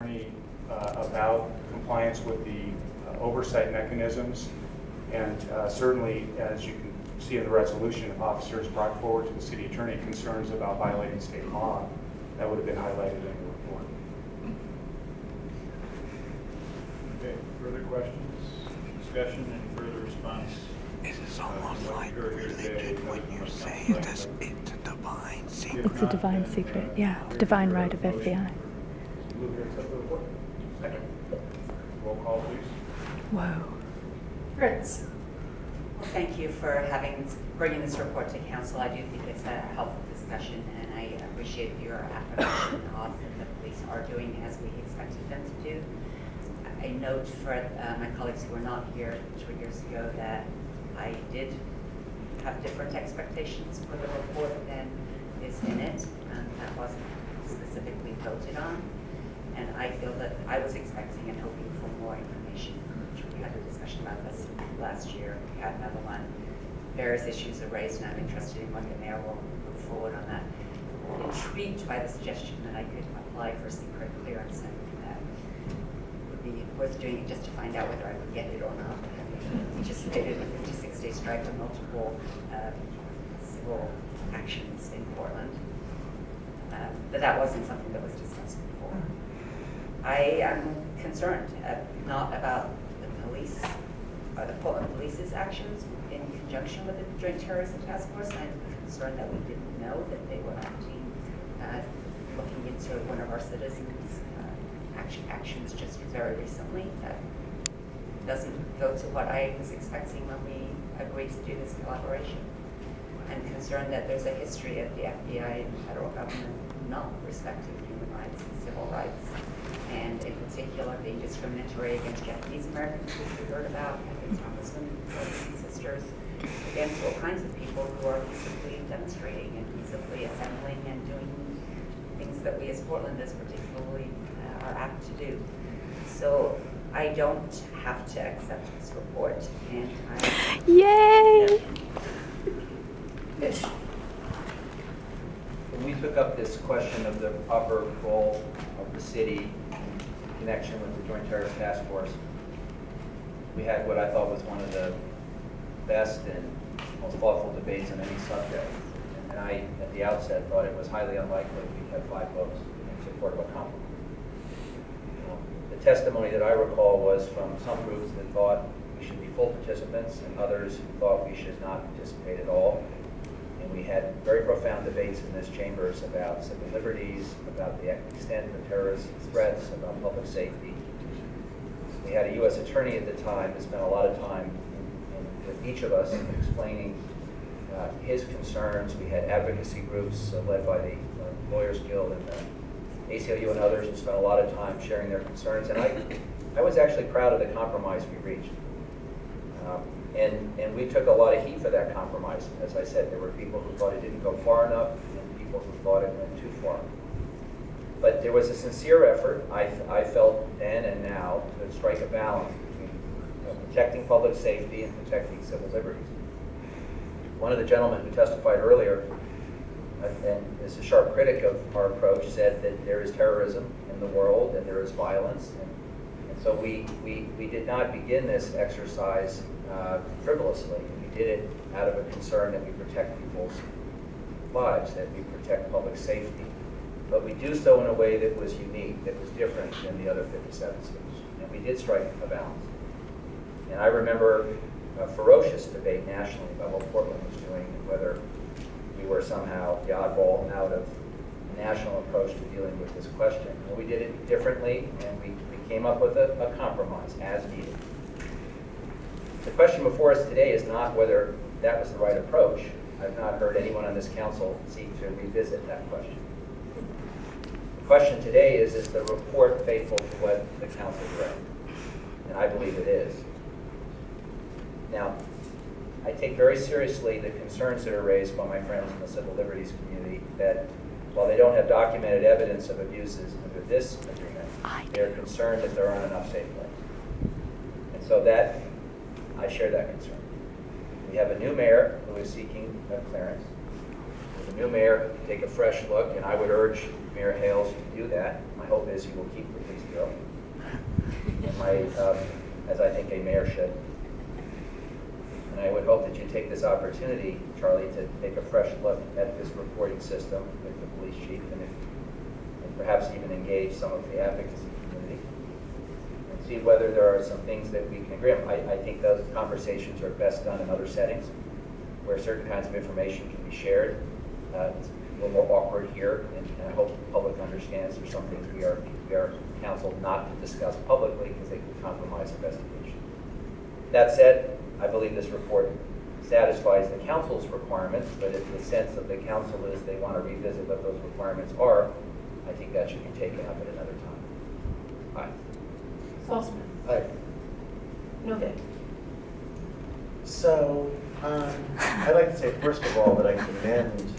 attorney about compliance with the oversight mechanisms. And certainly, as you can see in the resolution, if officers brought forward to the city attorney concerns about violating state law, that would have been highlighted in the report. Okay, further questions, discussion, any further response? It is almost like religion when you say this, it's a divine secret. It's a divine secret, yeah. Divine right of FBI. Move to accept the report. Second. Roll call, please. Whoa. Fritz. Well, thank you for bringing this report to council. I do think it's a helpful discussion, and I appreciate your affirmation of that the police are doing as we expected them to do. I note for my colleagues who were not here 2 years ago that I did have different expectations for the report than is in it, and that wasn't specifically voted on. And I feel that I was expecting and hoping for more information. We had a discussion about this last year. We had another one. Various issues are raised, and I'm interested in what the mayor will move forward on that. I'm intrigued by the suggestion that I could apply for secret clearance, and that would be worth doing it just to find out whether I would get it or not. We participated in a 56-day strike with multiple civil actions in Portland, but that wasn't something that was discussed before. I am concerned not about the police or the Portland Police's actions in conjunction with the Joint Terrorism Task Force. I'm concerned that we didn't know that they were acting, looking into one of our citizens' actions just very recently. That doesn't go to what I was expecting when we agreed to do this collaboration. I'm concerned that there's a history of the FBI and the federal government not respecting human rights and civil rights, and in particular being discriminatory against Japanese Americans, which we heard about, against our Muslim brothers and sisters, against all kinds of people who are peaceably demonstrating and peaceably assembling and doing things that we as Portlanders particularly are apt to do. So I don't have to accept this report, and Yay! Fish. When we took up this question of the proper role of the city in connection with the Joint Terrorism Task Force, we had what I thought was one of the best and most thoughtful debates on any subject. And I, at the outset, thought it was highly unlikely we'd have 5 votes in support of a compromise. The testimony that I recall was from some groups that thought we should be full participants and others who thought we should not participate at all. And we had very profound debates in this chambers about civil liberties, about the extent of terrorist threats, about public safety. We had a U.S. attorney at the time that spent a lot of time with each of us explaining his concerns. We had advocacy groups led by the Lawyers Guild and the ACLU and others who spent a lot of time sharing their concerns. And I was actually proud of the compromise we reached. And we took a lot of heat for that compromise. As I said, there were people who thought it didn't go far enough and people who thought it went too far. But there was a sincere effort, I felt then and now, to strike a balance between protecting public safety and protecting civil liberties. One of the gentlemen who testified earlier, and is a sharp critic of our approach, said that there is terrorism in the world and there is violence. And so we did not begin this exercise frivolously. We did it out of a concern that we protect people's lives, that we protect public safety. But we do so in a way that was unique, that was different than the other 57 states. And we did strike a balance. And I remember a ferocious debate nationally about what Portland was doing and whether we were somehow the oddball out of a national approach to dealing with this question. And we did it differently, and we came up with a compromise as needed. The question before us today is not whether that was the right approach. I've not heard anyone on this council seek to revisit that question. The question today is the report faithful to what the council read? And I believe it is. Now, I take very seriously the concerns that are raised by my friends in the civil liberties community that while they don't have documented evidence of abuses under this agreement, they're concerned that there aren't enough safeguards. And so that, I share that concern. We have a new mayor who is seeking a clearance. There's a new mayor who can take a fresh look, and I would urge Mayor Hales to do that. My hope is he will keep the police bill. as I think a mayor should. And I would hope that you take this opportunity, Charlie, to take a fresh look at this reporting system with the police chief, and perhaps even engage some of the advocacy community and see whether there are some things that we can agree on. I think those conversations are best done in other settings where certain kinds of information can be shared. It's a little more awkward here, and I hope the public understands there's some things we are counseled not to discuss publicly because they could compromise investigation. That said, I believe this report satisfies the council's requirements, but if the sense of the council is they want to revisit what those requirements are, I think that should be taken up at another time. Aye. Salzman. Aye. Novak. So, I'd like to say, first of all, that I commend